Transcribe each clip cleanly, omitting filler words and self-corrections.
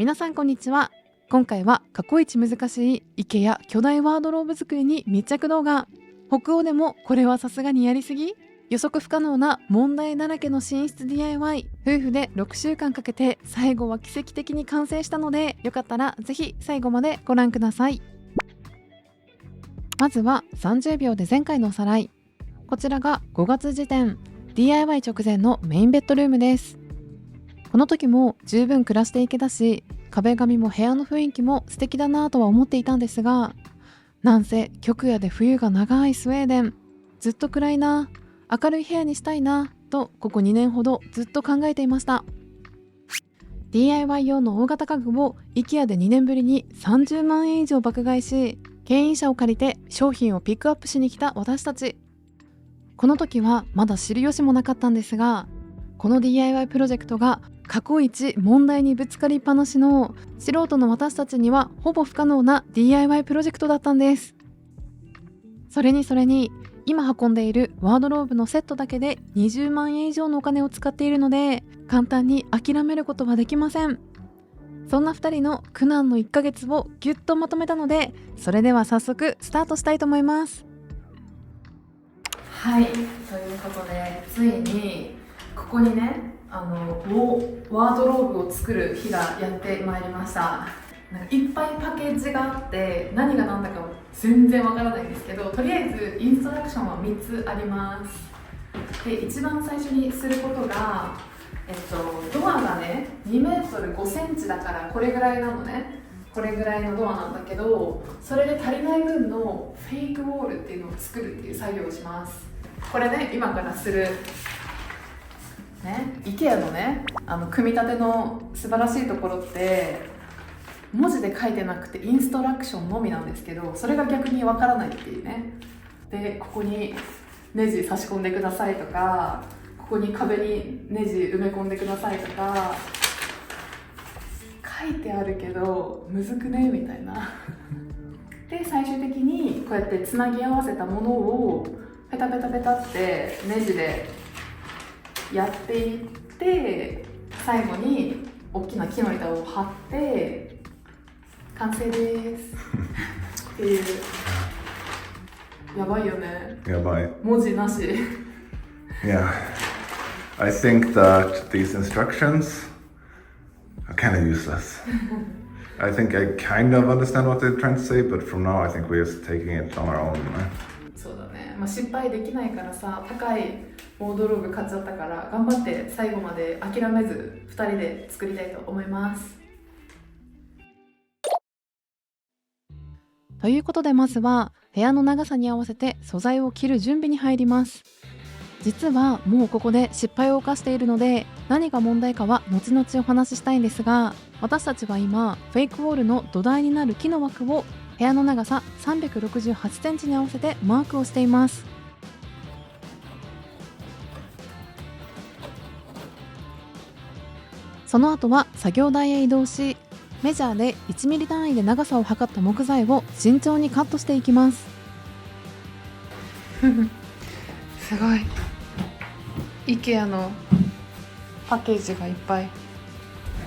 皆さんこんにちは。今回は過去一難しいIKEA巨大ワードローブ作りに密着動画。北欧でもこれはさすがにやりすぎ、予測不可能な問題だらけの寝室 DIY、 夫婦で6週間かけて最後は奇跡的に完成したので、よかったらぜひ最後までご覧ください。まずは30秒で前回のおさらい。こちらが5月時点 DIY 直前のメインベッドルームです。この時も十分暮らしていけたし、壁紙も部屋の雰囲気も素敵だなとは思っていたんですが、なんせ極夜で冬が長いスウェーデン、ずっと暗いな、明るい部屋にしたいなとここ2年ほどずっと考えていました。 DIY 用の大型家具を IKEA で2年ぶりに30万円以上爆買いし、牽引車を借りて商品をピックアップしに来た私たち。この時はまだ知る由もなかったんですが、この DIY プロジェクトが過去一問題にぶつかりっぱなしの素人の私たちにはほぼ不可能な DIY プロジェクトだったんです。それに今運んでいるワードローブのセットだけで20万円以上のお金を使っているので、簡単に諦めることはできません。そんな2人の苦難の1ヶ月をぎゅっとまとめたので、それでは早速スタートしたいと思います。はい、ということでついにここにね、ワードローブを作る日がやってまいりました。なんかいっぱいパッケージがあって何が何だか全然わからないんですけど、とりあえずインストラクションは3つあります。で、一番最初にすることが、ドアがね2メートル5センチだからこれぐらいなのね。これぐらいのドアなんだけど、それで足りない分のフェイクウォールっていうのを作るっていう作業をします。これね、今からするね、IKEA のね、組み立ての素晴らしいところって文字で書いてなくてインストラクションのみなんですけど、それが逆にわからないっていうね。で、ここにネジ差し込んでくださいとか、ここに壁にネジ埋め込んでくださいとか書いてあるけどむずくねみたいな。で、最終的にこうやってつなぎ合わせたものをペタペタペタってネジでやっていって、最後に大きな木の板を貼って完成ですっていう。やばいよね。やばい。文字なし。Yeah, I think that these instructions are kind of useless. I think I kind of understand what they're trying to say, but from now I think we're just taking it on our own. そうだね、失敗できないからさ、高いワードローブ買っちゃったから頑張って最後まで諦めず2人で作りたいと思います。ということで、まずは部屋の長さに合わせて素材を切る準備に入ります。実はもうここで失敗を犯しているので、何が問題かは後々お話ししたいんですが、私たちは今フェイクウォールの土台になる木の枠を部屋の長さ368センチに合わせてマークをしています。その後は作業台へ移動し、メジャーで1ミリ単位で長さを測った木材を慎重にカットしていきます。すごい IKEA のパッケージがいっぱい。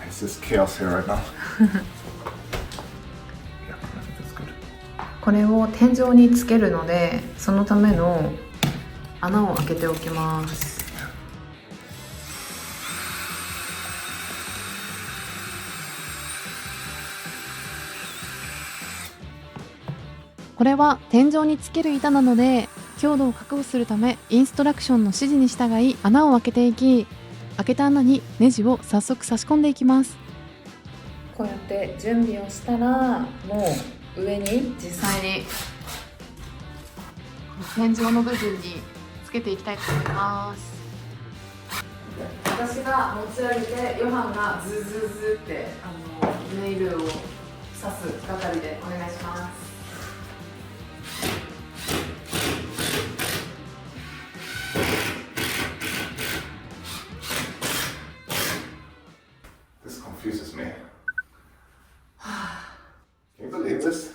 It's just chaos here right now. これを天井につけるので、そのための穴を開けておきます。これは天井につける板なので、強度を確保するためインストラクションの指示に従い穴を開けていき、開けた穴にネジを早速差し込んでいきます。こうやって準備をしたら、もう上に実際に天井の部分につけていきたいと思います。私が持ち上げて、ヨハンがズズズってネイルを刺す係でお願いします。This confuses me. Can you believe this?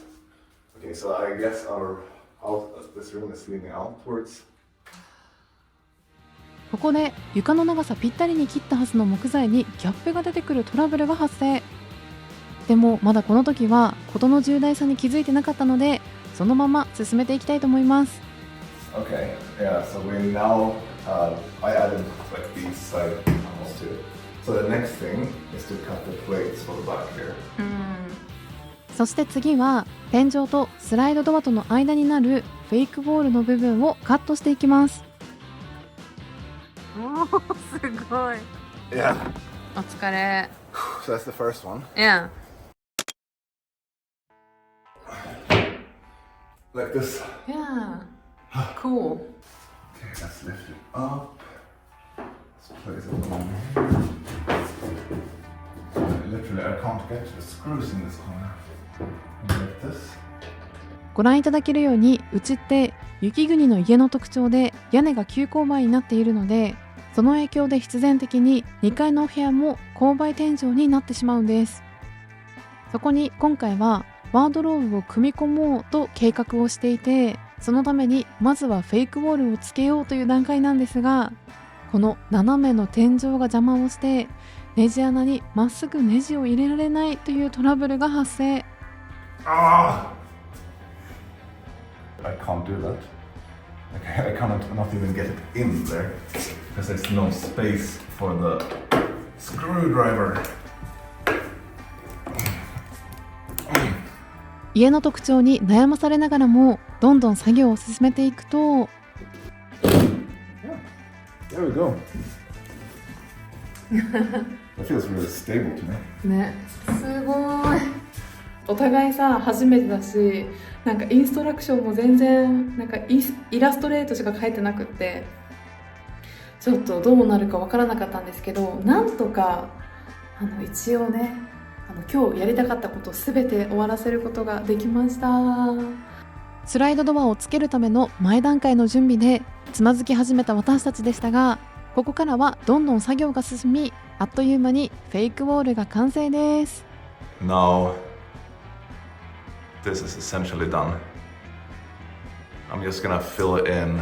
Okay, so I guess our house, this room is leaning outwards. ここで床の長さぴったりに切ったはずの木材にギャップが出てくるトラブルが発生。でもまだこの時は事の重大さに気づいてなかったので、そのまま進めていきたいと思います。 Okay, yeah, so we now, I added like these side panels to it. So the next thing is to cut the plates for the back here. そして次は天井とスライドドアとの間になるフェイクウォールの部分をカットしていきます。おー、すごい。 Yeah. お疲れ。 So that's the first one. Yeah. Like this. Yeah. Cool. Okay, let's lift it up. Let's place it on here. Literally, I can't get to the screws in this corner. Like this. ご覧いただけるように、うちって雪国の家の特徴で屋根が急勾配になっているので、その影響で必然的に2階のお部屋も勾配天井になってしまうんです。そこに今回はワードローブを組み込もうと計画をしていて、そのためにまずはフェイクウォールをつけようという段階なんですが、この斜めの天井が邪魔をしてネジ穴にまっすぐネジを入れられないというトラブルが発生。Ah! I can't do that. I cannot not even get it in there because there's no space for the screwdriver. 家の特徴に悩まされながらもどんどん作業を進めていくと、 There we go. That feels really stable to me. ね、すごい。お互いさ、初めてだし、なんかインストラクションも全然なんかイラストレートしか書いてなくって、ちょっとどうなるかわからなかったんですけど、なんとか一応ね、今日やりたかったことを全て終わらせることができました。スライドドアをつけるための前段階の準備でつまずき始めた私たちでしたが、ここからはどんどん作業が進み、あっという間にフェイクウォールが完成です。 Now, this is essentially done. I'm just gonna fill in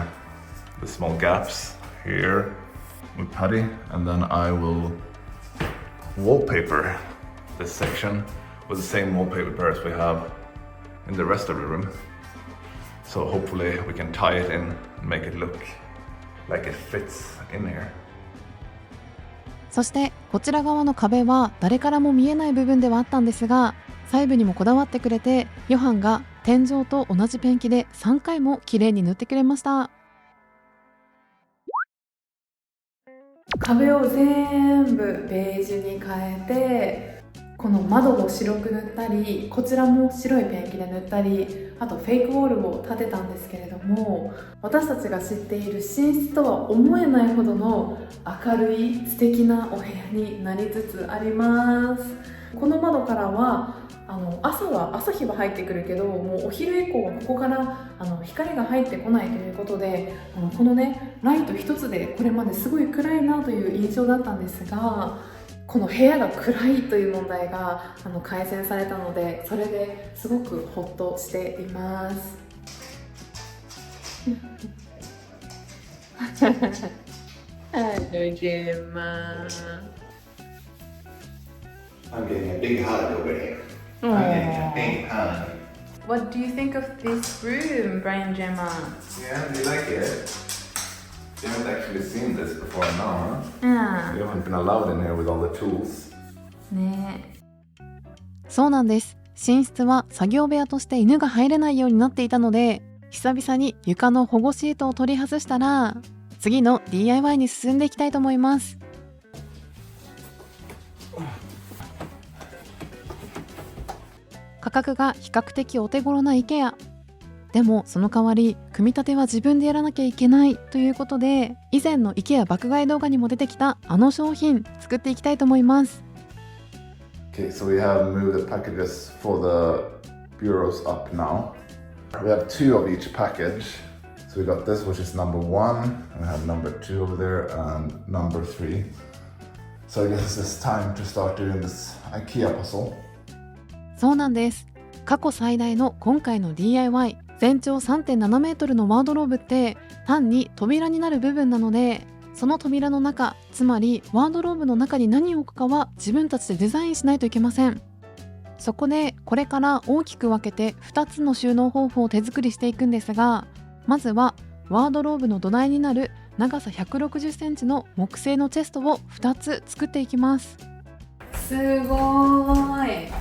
the small gaps here with putty, and then I will wallpaper this section with the same wallpaper as we have in the rest of the room. So hopefully we can tie it in and make it look like it fits in here. そしてこちら側の壁は誰からも見えない部分ではあったんですが、細部にもこだわってくれて、ヨハンが天井と同じペンキで3回も綺麗に塗ってくれました。壁を全部ベージュに変えて、この窓を白く塗ったり、こちらも白いペンキで塗ったり、あとフェイクウォールを立てたんですけれども、私たちが知っている寝室とは思えないほどの明るい素敵なお部屋になりつつあります。この窓からは朝日は入ってくるけど、もうお昼以降はここから光が入ってこないということで、このねライト一つでこれまですごい暗いなという印象だったんですが、この部屋が暗いという問題が改善されたので、それですごくホッとしています。I'm getting a big hug over here. I'm getting a big hug. What do you think of this room, Brian Gemma? Yeah, do you like it? You haven't actually seen this before now, huh? Yeah. You haven't been allowed in here with all the tools. ね。そうなんです。寝室は作業部屋として犬が入れないようになっていたので、久々に床の保護シートを取り外したら、次の DIY に進んでいきたいと思います。価格が比較的お手頃な IKEA。でもその代わり組み立ては自分でやらなきゃいけないということで、以前の IKEA 爆買い動画にも出てきた商品作っていきたいと思います。 Okay, so we have moved the packages for the bureaus up now. We have 2 of each package. So we got this, which is number 1, and we have number 2 over there, and number 3. So I guess it's time to start doing this IKEA puzzle. そうなんです。過去最大の今回の DIY、 全長 3.7 メートルのワードローブって単に扉になる部分なので、その扉の中、つまりワードローブの中に何を置くかは自分たちでデザインしないといけません。そこでこれから大きく分けて2つの収納方法を手作りしていくんですが、まずはワードローブの土台になる長さ160センチの木製のチェストを2つ作っていきます。すごーい。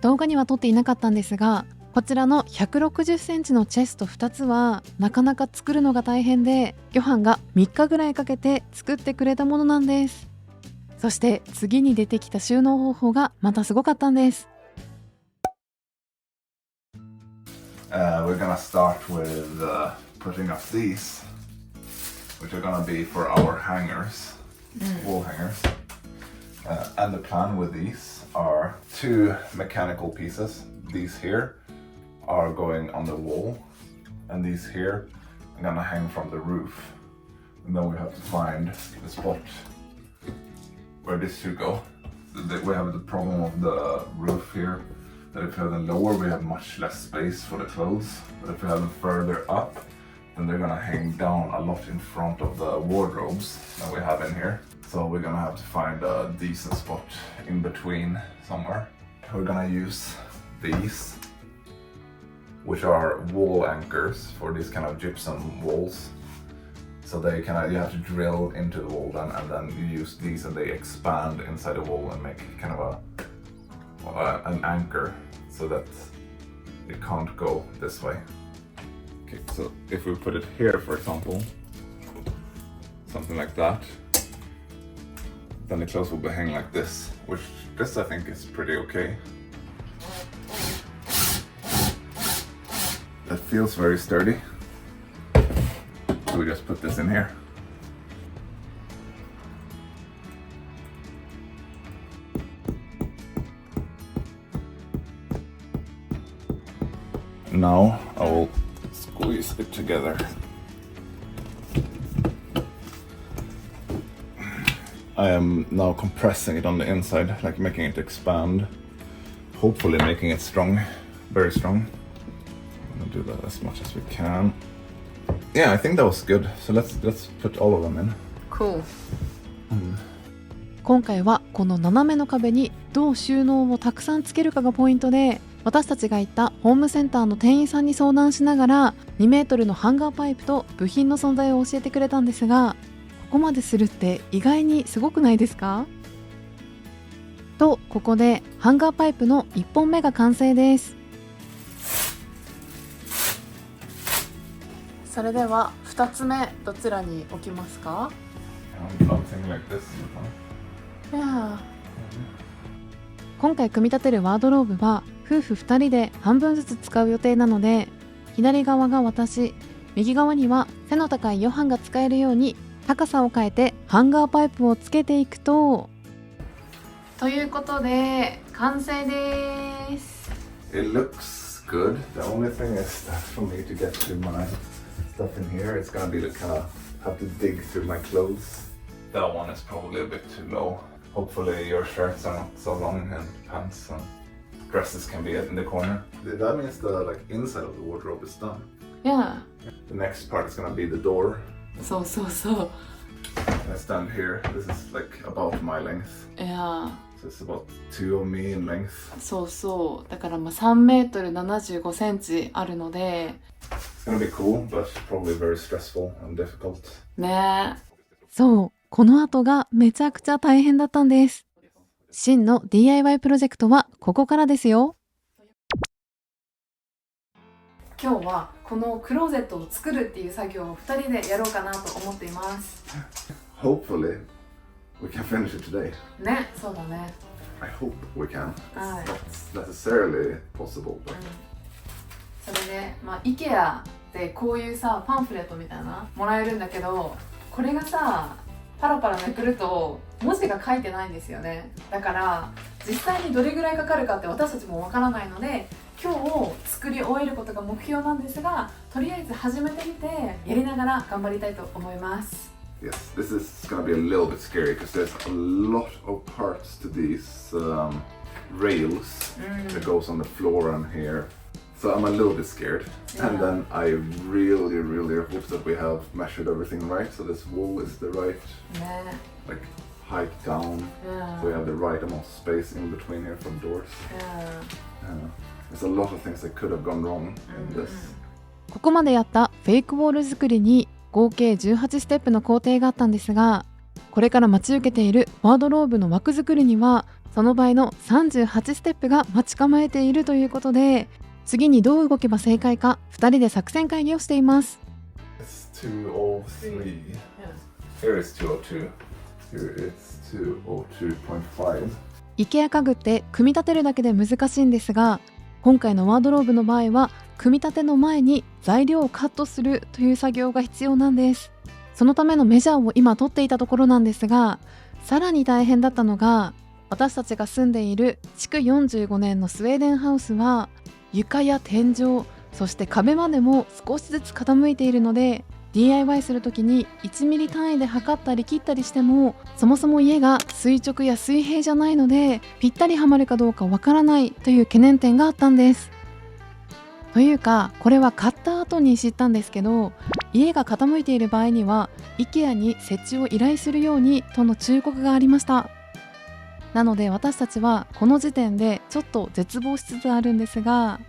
動画には撮っていなかったんですが、こちらの160センチのチェスト2つはなかなか作るのが大変で、ヨハンが3日ぐらいかけて作ってくれたものなんです。そして次に出てきた収納方法がまたすごかったんです。We're gonna start with putting up these, which are gonna be for our hangers, wall hangers. And the plan with these are 2 mechanical pieces. These here are going on the wall, and these here are gonna hang from the roof. And then we have to find the spot where this should go. So we have the problem of the roof here, that if we have them lower we have much less space for the clothes, but if we have them further up then they're gonna hang down a lot in front of the wardrobes that we have in here. So we're gonna have to find a decent spot in between somewhere. We're gonna use these, which are wall anchors for these kind of gypsum walls. So they you have to drill into the wall and then you use these and they expand inside the wall and make kind of an anchor so that it can't go this way. Okay, so if we put it here, for example, something like that, then the clothes will be hanging like this, which this I think is pretty okay. It feels very sturdy. So we just put this in here. Now I will squeeze it together. I am now compressing it on the inside, like making it expand, hopefully making it strong, very strong. I'm gonna do that as much as we can. Yeah, I think that was good. So let's put all of them in. Cool. 今回はこの斜めの壁にどう収納をたくさんつけるかがポイントで、私たちが行ったホームセンターの店員さんに相談しながら2メートルのハンガーパイプと部品の存在を教えてくれたんですが、ここまでするって意外にすごくないですか？と、ここでハンガーパイプの1本目が完成です。それでは2つ目どちらに置きますか？ Something like this. Yeah. 今回組み立てるワードローブは夫婦2人で半分ずつ使う予定なので、左側が私、右側には背の高いヨハンが使えるように高さを変えてハンガーパイプをつけていくということで完成です。 It looks good. The only thing is that for me to get to my stuff in here, it's gonna be to kind of have to dig through my clothes. That one is probably a bit too low. Hopefully your shirts are not so long and pants and dresses can be in the corner. That means the inside of the wardrobe is done. Yeah. The next part is gonna be the door. そうそうそう。I stand here. This is about my length. Yeah. So it's about 2 of me in length. そうそう。だから3メートル75センチあるので。It's gonna be cool, but probably very stressful and difficult. ねえ。そう。この後がめちゃくちゃ大変だったんです。真の DIY プロジェクトはここからですよ。今日はこのクローゼットを作るっていう作業を2人でやろうかなと思っています。Hopefully we can finish it today. ね、そうだね。I hope we can. It's はい。not necessarily possible, but それで、IKEA でこういうさ、パンフレットみたいなもらえるんだけど、これがさ、パラパラめくると文字が書いてないんですよね。だから実際にどれぐらいかかるかって私たちもわからないので、今日作り終えることが目標なんですが、とりあえず始めてみてやりながら頑張りたいと思います。yes, this is gonna be a little bit scary because there's a lot of parts to these rails that goes on the floor and here. So I'm a little bit scared. And then I really, really hope that we have measured everything right. So this wall is the right like height down. So we have the right amount of space in between here for doors. There's a lot of things that could have gone wrong in this. ここまでやったフェイクウォール作りに合計18ステップの工程があったんですが、これから待ち受けているワードローブの枠作りにはその倍の38ステップが待ち構えているということで、次にどう動けば正解か2人で作戦会議をしています。 It's 203. Here is 202. Here is 202.5. IKEA 家具って組み立てるだけで難しいんですが、今回のワードローブの場合は組み立ての前に材料をカットするという作業が必要なんです。そのためのメジャーを今取っていたところなんですが、さらに大変だったのが、私たちが住んでいる築45年のスウェーデンハウスは床や天井、そして壁までも少しずつ傾いているので、 DIY するときに1ミリ単位で測ったり切ったりしても、そもそも家が垂直や水平じゃないのでぴったりはまるかどうかわからないという懸念点があったんです。というか、これは買った後に知ったんですけど、家が傾いている場合には IKEA に設置を依頼するようにとの忠告がありました。なので私たちはこの時点でちょっと絶望しつつあるんですが、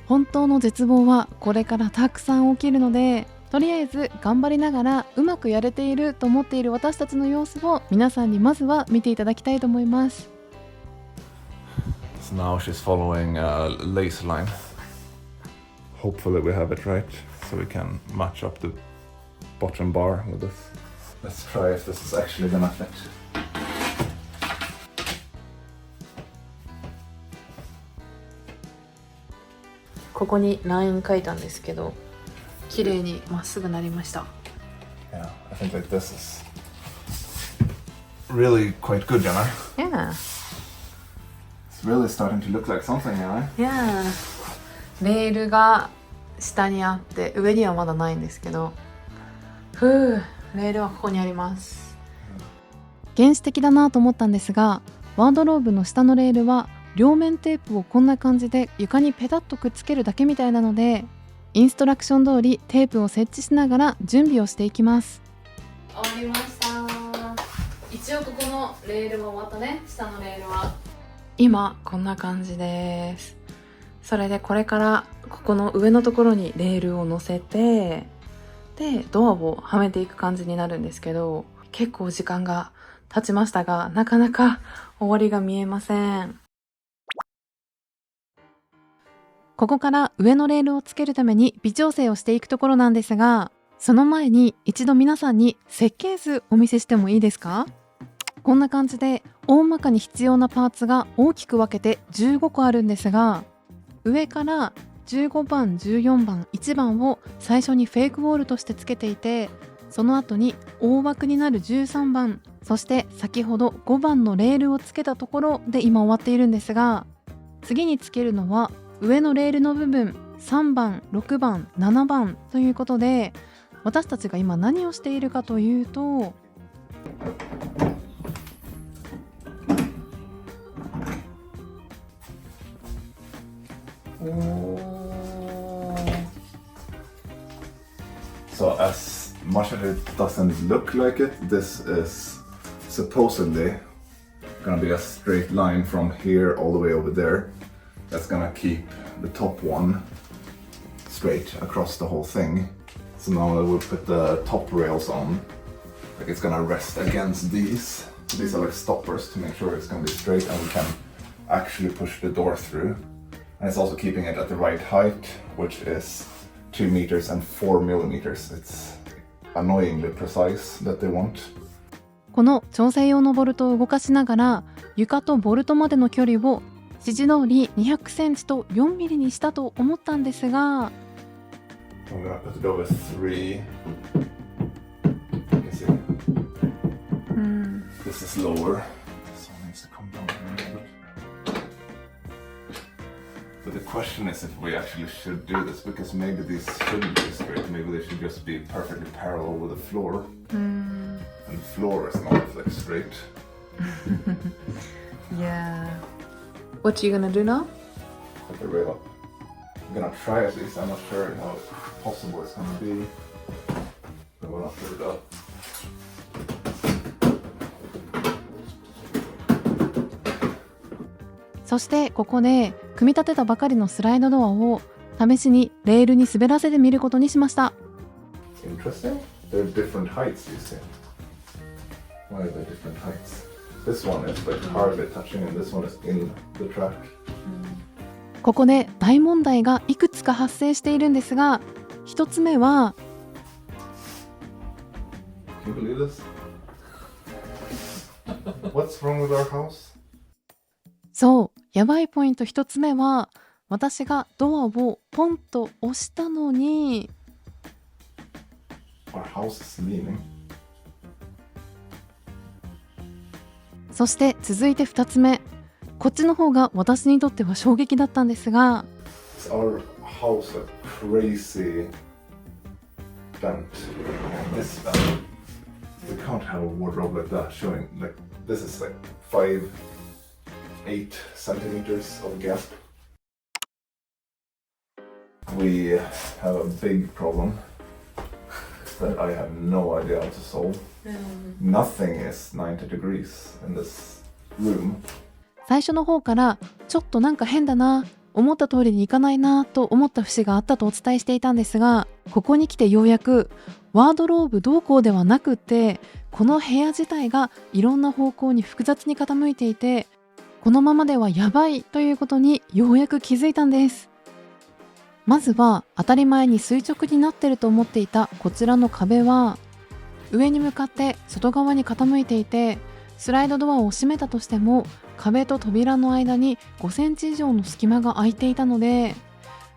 本当の絶望はこれからたくさん起きるので、とりあえず頑張りながらうまくやれていると思っている私たちの様子を皆さんにまずは見ていただきたいと思います。 So now she's following a lace line. Hopefully we have it right, so we can match up the bottom bar with this. Let's try if this is actually gonna fit. ここにライン書いたんですけど、綺麗にまっすぐなりました。 Yeah, I think like this is really quite good, you know? Yeah. It's really starting to look like something, you know? Yeah. レールが下にあって上にはまだないんですけど、レールはここにあります。原始的だなと思ったんですが、ワードローブの下のレールは両面テープをこんな感じで床にペタッとくっつけるだけみたいなので、インストラクション通りテープを設置しながら準備をしていきます。終わりました。一応ここのレールも終わったね。下のレールは今こんな感じです。それでこれからここの上のところにレールを乗せて、でドアをはめていく感じになるんですけど、結構時間が経ちましたが、なかなか終わりが見えません。ここから上のレールをつけるために微調整をしていくところなんですが、その前に一度皆さんに設計図お見せしてもいいですか？こんな感じで大まかに必要なパーツが大きく分けて15個あるんですが、上から15番、14番、1番を最初にフェイクウォールとしてつけていて、その後に大枠になる13番、そして先ほど5番のレールをつけたところで今終わっているんですが、次につけるのは上のレールの部分3番、6番、7番ということで、私たちが今何をしているかというと、So as much as it doesn't look like it, this is supposedly gonna be a straight line from here all the way over there. That's gonna keep the top one straight across the whole thing. So now I will put the top rails on. Like it's gonna rest against these. These are like stoppers to make sure it's gonna be straight and we can actually push the door through. And it's also keeping it at the right height, which is 2 meters and 4 millimeters. It's annoyingly precise that they want. この調整用のボルトを動かしながら床とボルトまでの距離を指示通り200センチと4ミリにしたと思ったんですが、 I'm gonna put it over 3. You can see. This is lower. This one needs to come down a little bit. But the question is if we actually should do this, because maybe these shouldn't be straight. Maybe they should just be perfectly parallel with the floor. And the floor is not like straight. Yeah. What you gonna do now? Put the rail up. I'm gonna try at least. I'm not sure how possible it's gonna be. But we'll not put it up.そしてここで組み立てたばかりのスライドドアを試しにレールに滑らせてみることにしました。Interesting. They're different heights, you see. Why are they different heights? This one is like hardly touching and this one is in the track. ここで大問題がいくつか発生しているんですが、一つ目は Can you believe this? What's wrong with our house? そう、やばいポイント一つ目は私がドアをポンと押したのに Our house is leaning. そして続いて2つ目、こっちの方が私にとっては衝撃だったんですが Our house a crazy bent. This bent. We can't have a wardrobe like that showing like this is like 8 centimeters of gap. We have a big problem that I have no idea how to solve. Nothing is 90 degrees in this room. 最初の方からちょっとなんか変だな、思った通りにいかないなと思った節があったとお伝えしていたんですが、ここに来てようやくワードローブどうこうではなくて、この部屋自体がいろんな方向に複雑に傾いていて、このままではやばいということにようやく気づいたんです。まずは当たり前に垂直になってると思っていたこちらの壁は上に向かって外側に傾いていて、スライドドアを閉めたとしても壁と扉の間に5センチ以上の隙間が空いていたので、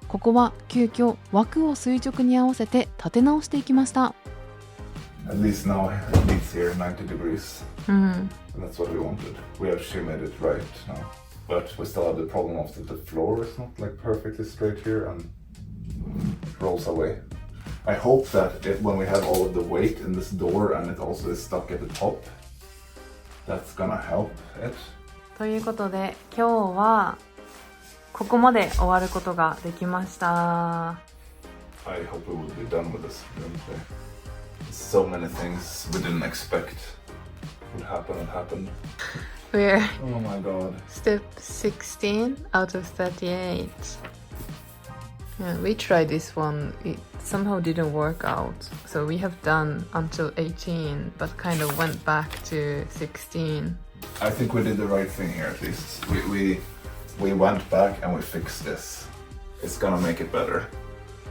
ここは急遽枠を垂直に合わせて立て直していきました。At least now it meets here 90 degrees. And that's what we wanted. We actually made it right now. But we still have the problem of the floor is not like perfectly straight here and it rolls away. I hope that when we have all of the weight in this door and it also is stuck at the top, that's gonna help it. ということで今日はここまで終わることができました。I hope we will be done with this room today. So many things we didn't expect would happen and happened. We're Oh my god. step 16 out of 38. Yeah, we tried this one. It somehow didn't work out. So we have done until 18, but kind of went back to 16. I think we did the right thing here at least. We went back and we fixed this. It's gonna make it better.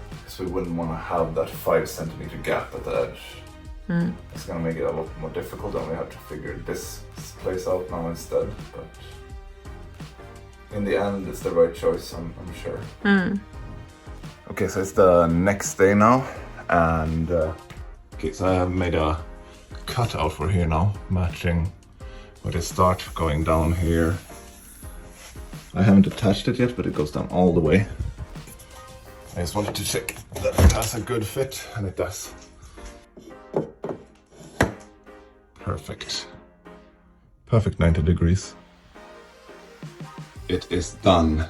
Because we wouldn't want to have that 5 centimeter gap at the edge. It's gonna make it a lot more difficult and we have to figure this place out now instead. But in the end, it's the right choice, I'm sure. Okay, so it's the next day now. And okay, so I have made a cutout for here now, matching where they start going down here. I haven't attached it yet, but it goes down all the way. I just wanted to check that it has a good fit, and it does. Perfect. Perfect 90 degrees. It is done.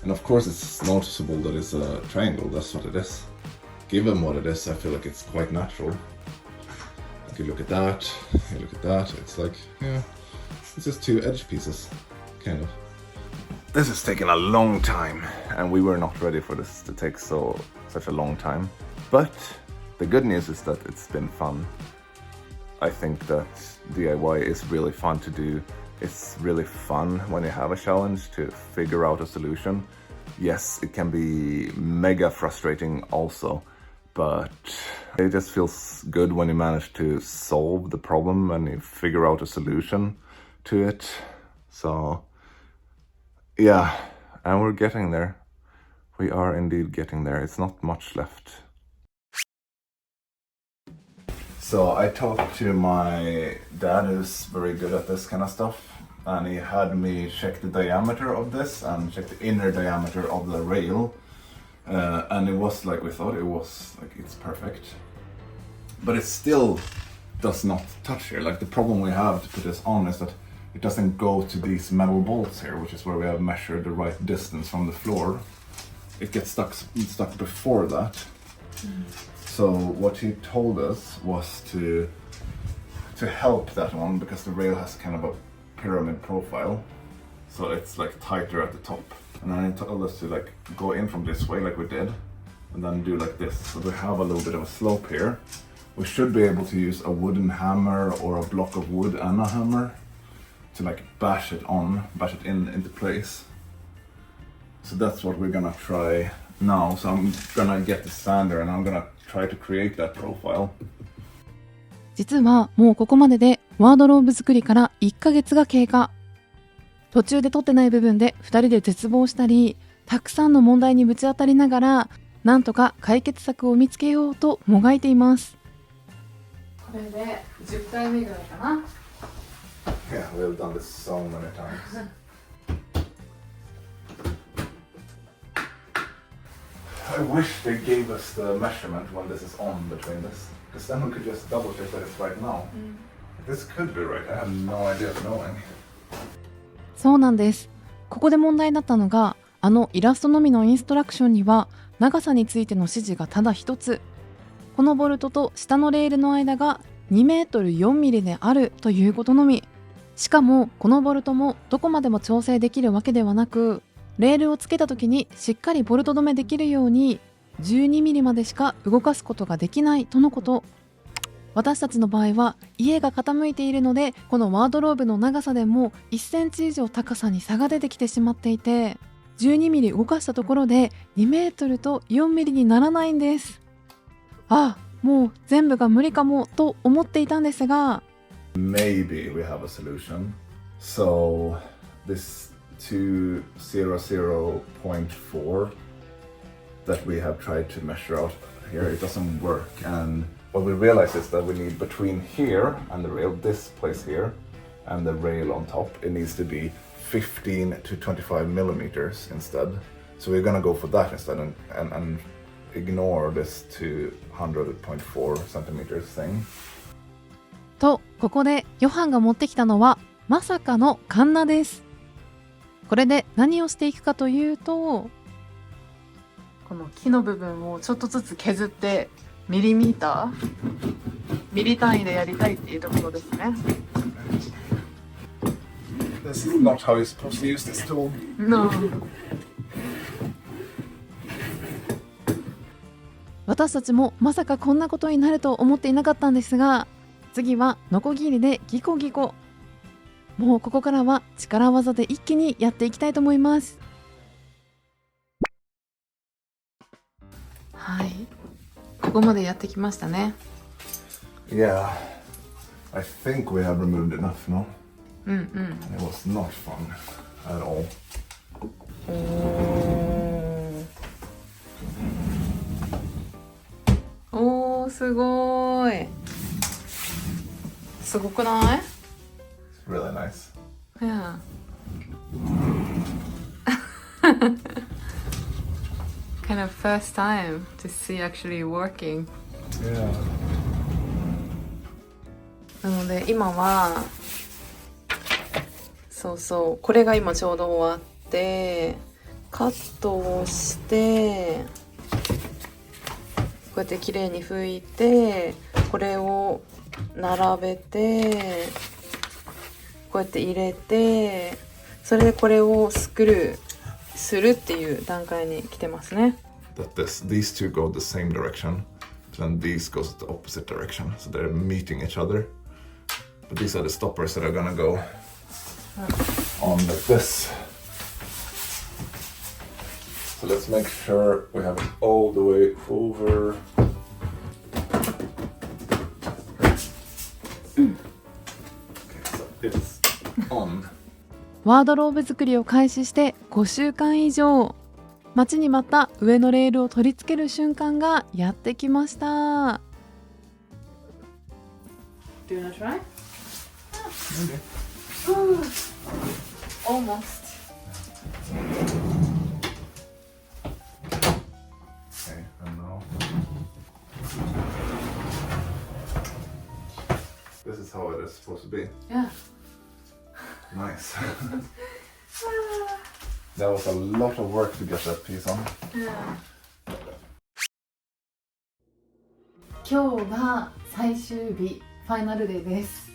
And of course it's noticeable that it's a triangle, that's what it is. Given what it is, I feel like it's quite natural. Like you look at that, you look at that, it's like, yeah, it's just 2 edge pieces, kind of. This has taken a long time, and we were not ready for this to take such a long time. But the good news is that it's been fun. I think that DIY is really fun to do. It's really fun when you have a challenge to figure out a solution. Yes, it can be mega frustrating also, but it just feels good when you manage to solve the problem and you figure out a solution to it. So yeah, and we're getting there. We are indeed getting there. It's not much left. So I talked to my dad, who's very good at this kind of stuff, and he had me check the diameter of this and check the inner diameter of the rail, and it was like we thought. It was like it's perfect, but it still does not touch here. Like the problem we have to put this on is that it doesn't go to these metal bolts here, which is where we have measured the right distance from the floor. It gets stuck before that. So what he told us was to help that one, because the rail has kind of a pyramid profile, so it's like tighter at the top. And then he told us to like go in from this way like we did, and then do like this. So we have a little bit of a slope here. We should be able to use a wooden hammer or a block of wood and a hammer to like bash it into place. So that's what we're gonna try now. So I'm gonna get the sander and I'm gonna try to create that profile. 実はもうここまででワードローブ作りから1ヶ月が経過。途中で撮ってない部分で2人で絶望したり、たくさんの問題にぶち当たりながら、なんとか解決策を見つけようともがいています。これで10回目ぐらいかな。Yeah, we've done this so many times. I wish they gave us the measurement when this is on between this, because then we could just double check that it's right now. This could be right. I have no idea of knowing. そうなんです。ここで問題だったのが、あのイラストのみのインストラクションには長さについての指示がただ一つ。このボルトと下のレールの間が2メートル4ミリであるということのみ。しかもこのボルトもどこまでも調整できるわけではなく、レールをつけた時にしっかりボルト止めできるように12ミリまでしか動かすことができないとのこと。私たちの場合は家が傾いているので、このワードローブの長さでも1センチ以上高さに差が出てきてしまっていて、12ミリ動かしたところで2メートルと4ミリにならないんです。あ、もう全部が無理かもと思っていたんですが、Maybe we have a solution. So this 200.4 that we have tried to measure out here, it doesn't work. And what we realize is that we need between here and the rail, this place here, and the rail on top, it needs to be 15 to 25 millimeters instead. So we're gonna go for that instead and ignore this 200.4 centimeters thing. と、ここでヨハンが持ってきたのはまさかのカンナです。これで何をしていくかというと、この木の部分をちょっとずつ削ってミリ単位でやりたいっていうところですね。This is not how you're supposed to use this tool. No. 私たちもまさかこんなことになると思っていなかったんですが、次はノコギリでギコギコ。もうここからは力技で一気にやっていきたいと思います。はい、ここまでやってきましたね。Yeah, I think we have removed enough, no? うんうん。It was not fun at all. おー、すごーい。すごくない？ It's really nice. Yeah. Kind of first time to see actually working. Yeah. なので今はそうこれが今ちょうど終わってカットをしてこうやって綺麗に拭いてこれを並べてこうやって入れてそれでこれをスクルーするっていう段階に来てますね。That these two go the same direction, then these goes the opposite direction, so they're meeting each other. But these are the stoppers that are gonna go on like this. So let's make sure we have it all the way over. Okay, so it's on. ワードローブ作りを開始して5週間以上、待ちに待った上のレールを取り付ける瞬間がやってきました。Do you wanna try? Okay. Almost. Okay, and now this is how it is supposed to be. Yeah. Nice. That was a lot of work to get that piece on. 今日が最終日、ファイナルデーです。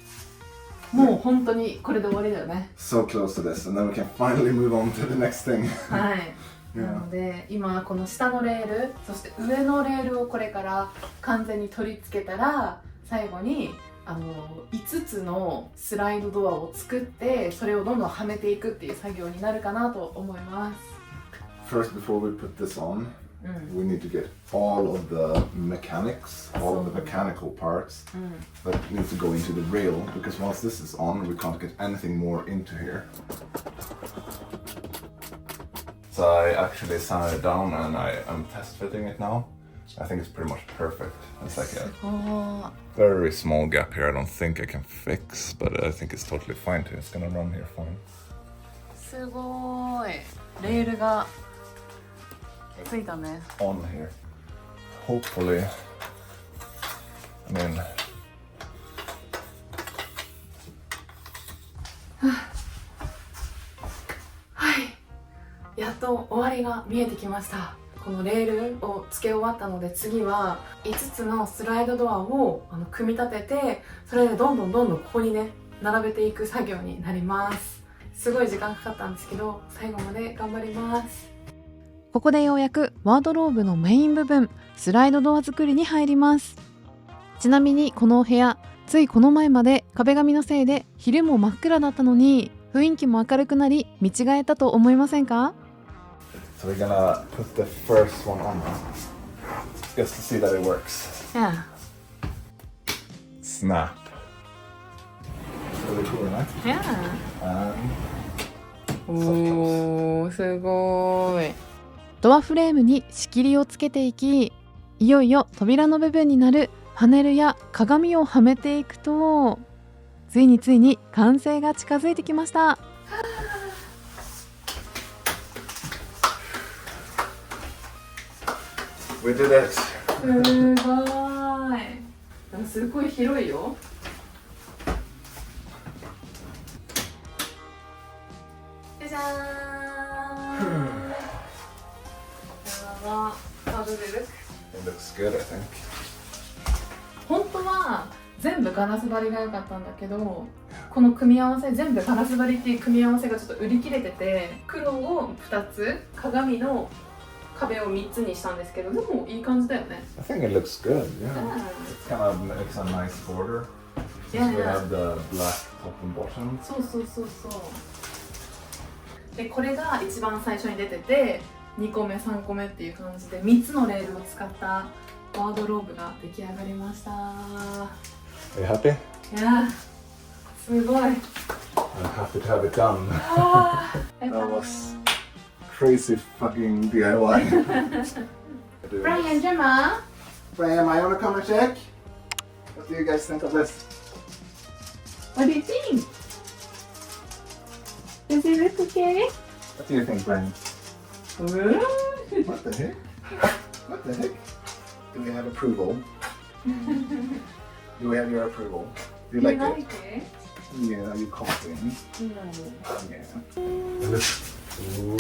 もう本当にこれで終わりだよね。So close to this, and then we can finally move on to the next thing. はい。なので今この下のレール、そして上のレールをこれから完全に取り付けたら、最後に5つのスライドドアを作って、それをどんどんはめていくっていう作業になるかなと思います。First, before we put this on, we need to get all of the mechanics, all of the mechanical parts that need to go into the rail, because once this is on, we can't get anything more into here. So I actually sanded it down and I'm test fitting it now. I think it's pretty much perfect. It's like a very small gap here I don't think I can fix, but I think it's totally fine too. It's gonna run here fine. すごい。レールがついたね。On here. Hopefully. I mean. はい。やっと終わりが見えてきました。このレールを付け終わったので、次は5つのスライドドアを組み立てて、それでどんどんここにね並べていく作業になります。すごい時間かかったんですけど、最後まで頑張ります。ここでようやくワードローブのメイン部分、スライドドア作りに入ります。ちなみにこのお部屋、ついこの前まで壁紙のせいで昼も真っ暗だったのに、雰囲気も明るくなり見違えたと思いませんか？ So we're gonna put the first one on just to see that it works. Yeah. Snap. Really cool, right? Yeah. And おー、すごい。ドアフレームに仕切りをつけていき、いよいよ扉の部分になるパネルや鏡をはめていくと、ついに完成が近づいてきました。We did it. すごい。でもすごい広いよ。じゃじゃーん。How does it look? It looks good, I think. 本当は全部ガラス張りが良かったんだけど、この組み合わせ、全部ガラス張りっていう組み合わせがちょっと売り切れてて、黒を2つ、鏡の壁を3つにしたんですけど、でもいい感じだよね。I think it looks good, yeah. It kind of makes a nice border. Since we have the black top and bottom. そう。で、これが一番最初に出てて、2個目、3個目っていう感じで、3つのレールを使ったワードローブが出来上がりました。Are you happy? いや、すごい。I'm happy to have it done. That was crazy fucking DIY. Brian, Gemma. Brian, I want to come and check. What do you guys think of this? What do you think? Does it look okay? What do you think, Brian? What the heck? What the heck? Do we have approval? Do we have your approval? Do you like it? it? Yeah, you confident? No. Yeah. Ooh.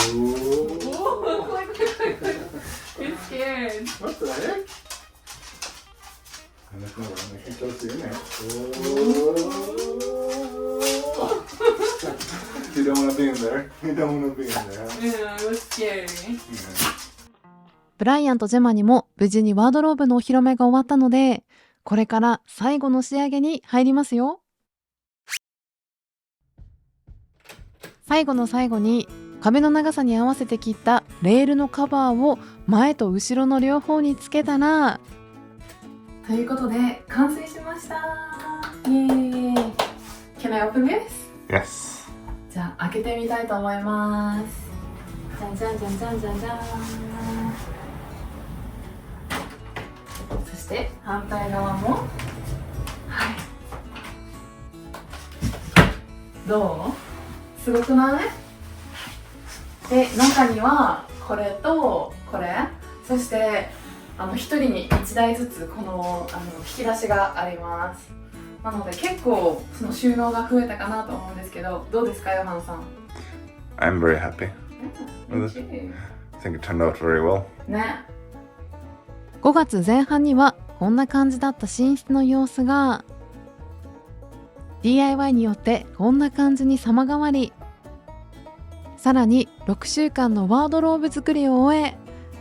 Oh my god. You're scared. What the heck? I'm not gonna run. I can close the unit. You don't want to be in there. You don't want to be in there. Yeah, it was scary. Yeah. ブライアンとジェマにも無事にワードローブのお披露目が終わったので、これから最後の仕上げに入りますよ。最後の最後に壁の長さに合わせて切ったレールのカバーを前と後ろの両方につけたら、ということで完成しました。イエーイ。Can I open this? Yes. じゃあ開けてみたいと思います。じゃんじゃんじゃんじゃんじゃんじゃん。そして反対側も、はい。どう？すごくない？で、中にはこれとこれ、そして一人に1台ずつこの引き出しがあります。なので結構その収納が増えたかなと思うんですけど、どうですかヨハンさん。 I'm very happy. Me I too. think it turned out very well. ね。5月前半にはこんな感じだった寝室の様子が DIY によってこんな感じに様変わり。さらに6週間のワードローブ作りを終え、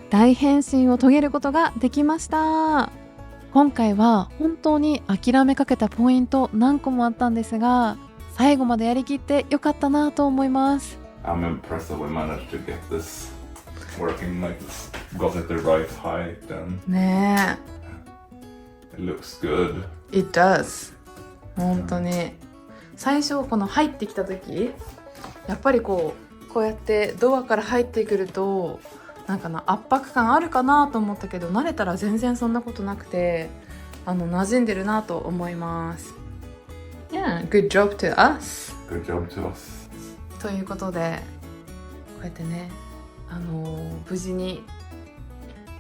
大変身を遂げることができました。今回は本当に諦めかけたポイント何個もあったんですが、最後までやりきってよかったなと思います。 I'm impressed that we managed to get this working like this. Got it the right height and ね it looks good. え It does 本当に最初この入ってきた時やっぱりこうやってドアから入ってくるとなんかな圧迫感あるかなと思ったけど、慣れたら全然そんなことなくて馴染んでるなと思います。 Yeah, good job to us. Good job to us. ということでこうやってね無事に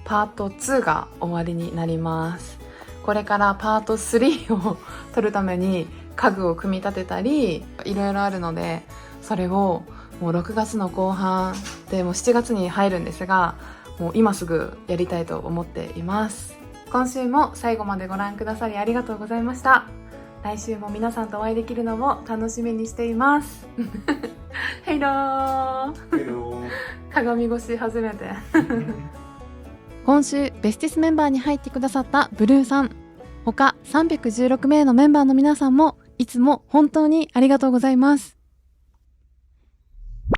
パート2が終わりになります。これからパート3を取るために家具を組み立てたりいろいろあるので、それをもう6月の後半でもう7月に入るんですが、もう今すぐやりたいと思っています。今週も最後までご覧くださりありがとうございました。来週も皆さんとお会いできるのを楽しみにしていますヘイロー Hello. 鏡越し初めて今週ベスティスメンバーに入ってくださったブルーさん、他316名のメンバーの皆さんもいつも本当にありがとうございます。